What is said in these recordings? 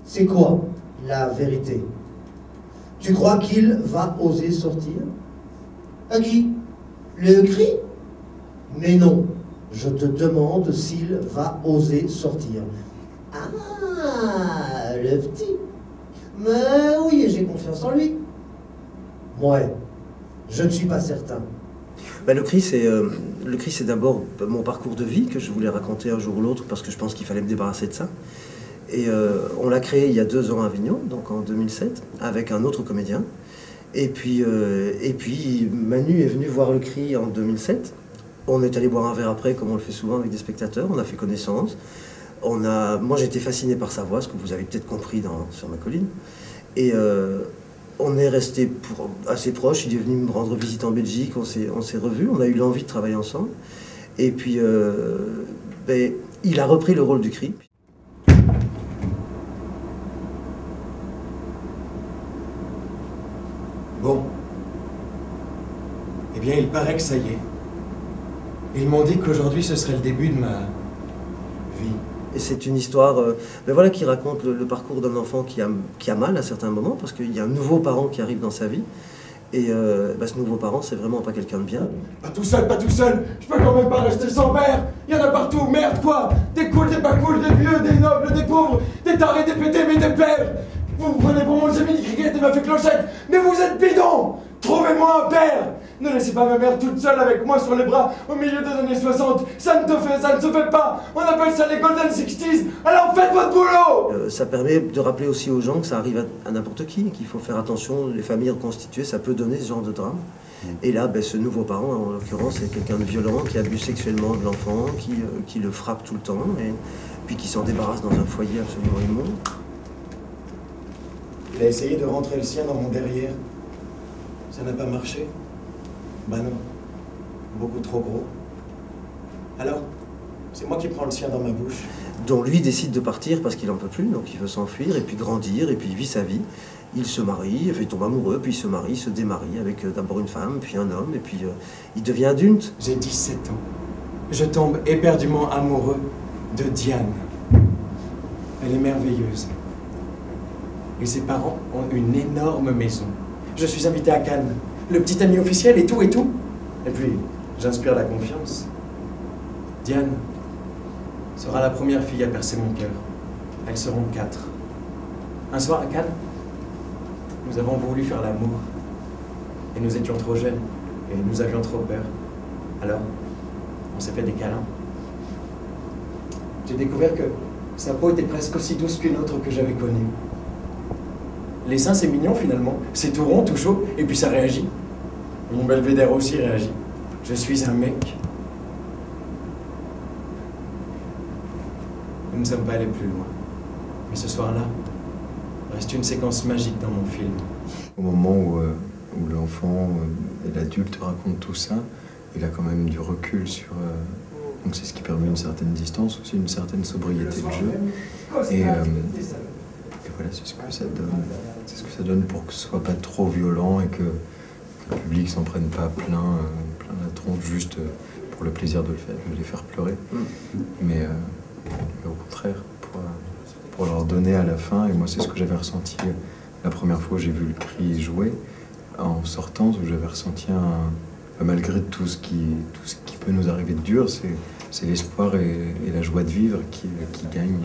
C'est quoi la vérité? Tu crois qu'il va oser sortir? À qui? Le cri? Mais non, je te demande s'il va oser sortir. Ah, le petit. Mais oui, j'ai confiance en lui. Ouais, je ne suis pas certain. Ben, le cri, c'est d'abord mon parcours de vie que je voulais raconter un jour ou l'autre parce que je pense qu'il fallait me débarrasser de ça. Et on l'a créé il y a 2 ans à Avignon, donc en 2007, avec un autre comédien. Et puis Manu est venu voir le cri en 2007. On est allé boire un verre après, comme on le fait souvent avec des spectateurs. On a fait connaissance. Moi, j'étais fasciné par sa voix, ce que vous avez peut-être compris sur ma colline. Et on est resté assez proches. Il est venu me rendre visite en Belgique. On s'est revus. On a eu l'envie de travailler ensemble. Et puis, il a repris le rôle du cri. Bon. Eh bien, il paraît que ça y est. Ils m'ont dit qu'aujourd'hui, ce serait le début de ma vie. Et c'est une histoire voilà, qui raconte le parcours d'un enfant qui a mal à certains moments, parce qu'il y a un nouveau parent qui arrive dans sa vie. Et ce nouveau parent, c'est vraiment pas quelqu'un de bien. Pas tout seul, pas tout seul. Je peux quand même pas rester sans père. Il y en a partout, merde quoi. Des cools, des pas cools, des vieux, des nobles, des pauvres, des tarés, des pétés, mais des pères. Vous me prenez pour mon Jiminy Cricket et m'a fait clochette, mais vous êtes bidon. Trouvez-moi un père. Ne laissez pas ma mère toute seule avec moi sur les bras au milieu des années 60. Ça ne se fait pas. On appelle ça les Golden 60s. Alors faites votre boulot. Ça permet de rappeler aussi aux gens que ça arrive à n'importe qui, qu'il faut faire attention. Les familles reconstituées, ça peut donner ce genre de drame. Et là, ce nouveau parent, en l'occurrence, c'est quelqu'un de violent, qui abuse sexuellement de l'enfant, qui le frappe tout le temps, et puis qui s'en débarrasse dans un foyer absolument immonde. Il a essayé de rentrer le sien dans mon derrière. Ça n'a pas marché. Bah non. Beaucoup trop gros. Alors, c'est moi qui prends le sien dans ma bouche. Donc lui décide de partir parce qu'il n'en peut plus, donc il veut s'enfuir, et puis grandir, et puis il vit sa vie. Il se marie, il tombe amoureux, puis il se marie, il se démarie avec d'abord une femme, puis un homme, et puis il devient adulte. J'ai 17 ans. Je tombe éperdument amoureux de Diane. Elle est merveilleuse. Et ses parents ont une énorme maison. Je suis invité à Cannes, le petit ami officiel et tout et tout. Et puis, j'inspire la confiance. Diane sera la première fille à percer mon cœur. Elles seront 4. Un soir à Cannes, nous avons voulu faire l'amour. Et nous étions trop jeunes. Et nous avions trop peur. Alors, on s'est fait des câlins. J'ai découvert que sa peau était presque aussi douce qu'une autre que j'avais connue. Les seins, c'est mignon finalement. C'est tout rond, tout chaud, et puis ça réagit. Mon belvédère aussi réagit. Je suis un mec. Nous ne sommes pas allés plus loin. Mais ce soir-là, reste une séquence magique dans mon film. Au moment où l'enfant et l'adulte racontent tout ça, il a quand même du recul sur... donc c'est ce qui permet une certaine distance, aussi une certaine sobriété de jeu. Et voilà, c'est ce que ça donne. C'est ce que ça donne pour que ce soit pas trop violent et que le public s'en prenne pas plein la tronche juste pour le plaisir de les faire pleurer. Mais au contraire, pour leur donner à la fin, et moi c'est ce que j'avais ressenti la première fois où j'ai vu le cri jouer, en sortant, où j'avais ressenti malgré tout ce qui peut nous arriver de dur, c'est l'espoir et la joie de vivre qui gagne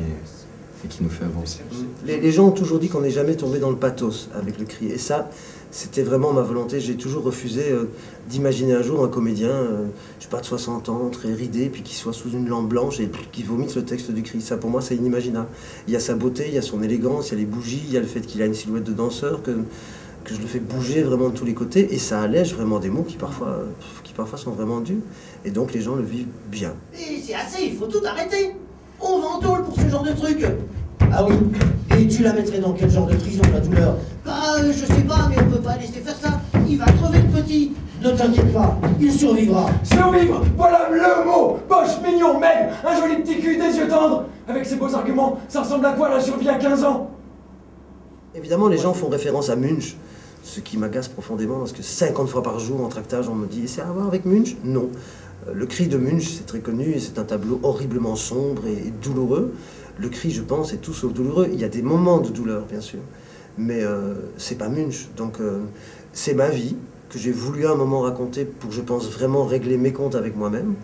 et qui nous fait avancer. Les gens ont toujours dit qu'on n'est jamais tombé dans le pathos avec le cri. Et ça, c'était vraiment ma volonté. J'ai toujours refusé d'imaginer un jour un comédien, je sais pas, de 60 ans, très ridé, puis qui soit sous une lampe blanche et qui vomisse le texte du cri. Ça, pour moi, c'est inimaginable. Il y a sa beauté, il y a son élégance, il y a les bougies, il y a le fait qu'il a une silhouette de danseur, que je le fais bouger vraiment de tous les côtés, et ça allège vraiment des mots qui parfois sont vraiment durs. Et donc, les gens le vivent bien. Et c'est assez, il faut tout arrêter. On va en tôle pour ce genre de truc. Ah oui, et tu la mettrais dans quel genre de prison, la douleur? Bah, je sais pas, mais on peut pas laisser faire ça. Il va crever le petit. Ne t'inquiète pas, il survivra. Survivre, voilà le mot. Poche, mignon, maigre, un joli petit cul, des yeux tendres. Avec ces beaux arguments, ça ressemble à quoi la survie à 15 ans? Évidemment, les gens font référence à Munch, ce qui m'agace profondément, parce que 50 fois par jour en tractage, on me dit « c'est à voir avec Munch ?» Non. Le cri de Munch, c'est très connu, et c'est un tableau horriblement sombre et douloureux. Le cri, je pense, est tout sauf douloureux. Il y a des moments de douleur, bien sûr, mais c'est pas Munch. Donc c'est ma vie que j'ai voulu à un moment raconter pour, je pense, vraiment régler mes comptes avec moi-même.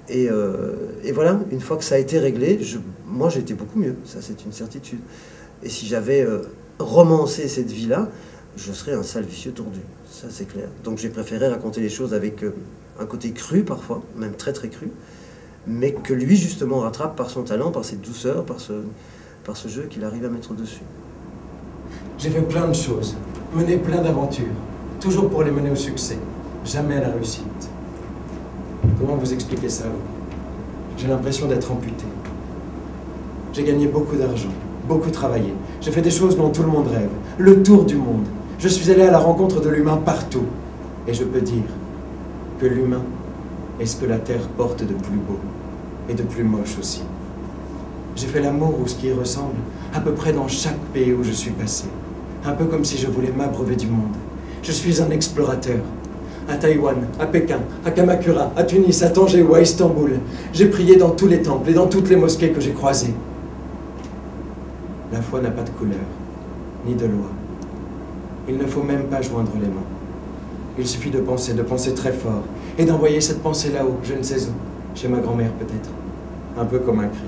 Et voilà, une fois que ça a été réglé, moi j'ai été beaucoup mieux, ça c'est une certitude. Et si j'avais romancé cette vie-là, je serais un sale vicieux tordu, ça c'est clair. Donc j'ai préféré raconter les choses avec un côté cru parfois, même très très cru, mais que lui justement rattrape par son talent, par cette douceur, par ce jeu qu'il arrive à mettre dessus. J'ai fait plein de choses, mené plein d'aventures, toujours pour les mener au succès, jamais à la réussite. Comment vous expliquer ça? J'ai l'impression d'être amputé. J'ai gagné beaucoup d'argent, beaucoup travaillé. J'ai fait des choses dont tout le monde rêve, le tour du monde. Je suis allé à la rencontre de l'humain partout. Et je peux dire que l'humain est ce que la terre porte de plus beau et de plus moche aussi. J'ai fait l'amour ou ce qui y ressemble à peu près dans chaque pays où je suis passé. Un peu comme si je voulais m'abreuver du monde. Je suis un explorateur. À Taïwan, à Pékin, à Kamakura, à Tunis, à Tanger ou à Istanbul. J'ai prié dans tous les temples et dans toutes les mosquées que j'ai croisées. La foi n'a pas de couleur, ni de loi. Il ne faut même pas joindre les mains. Il suffit de penser très fort, et d'envoyer cette pensée là-haut, je ne sais où, chez ma grand-mère peut-être, un peu comme un cri.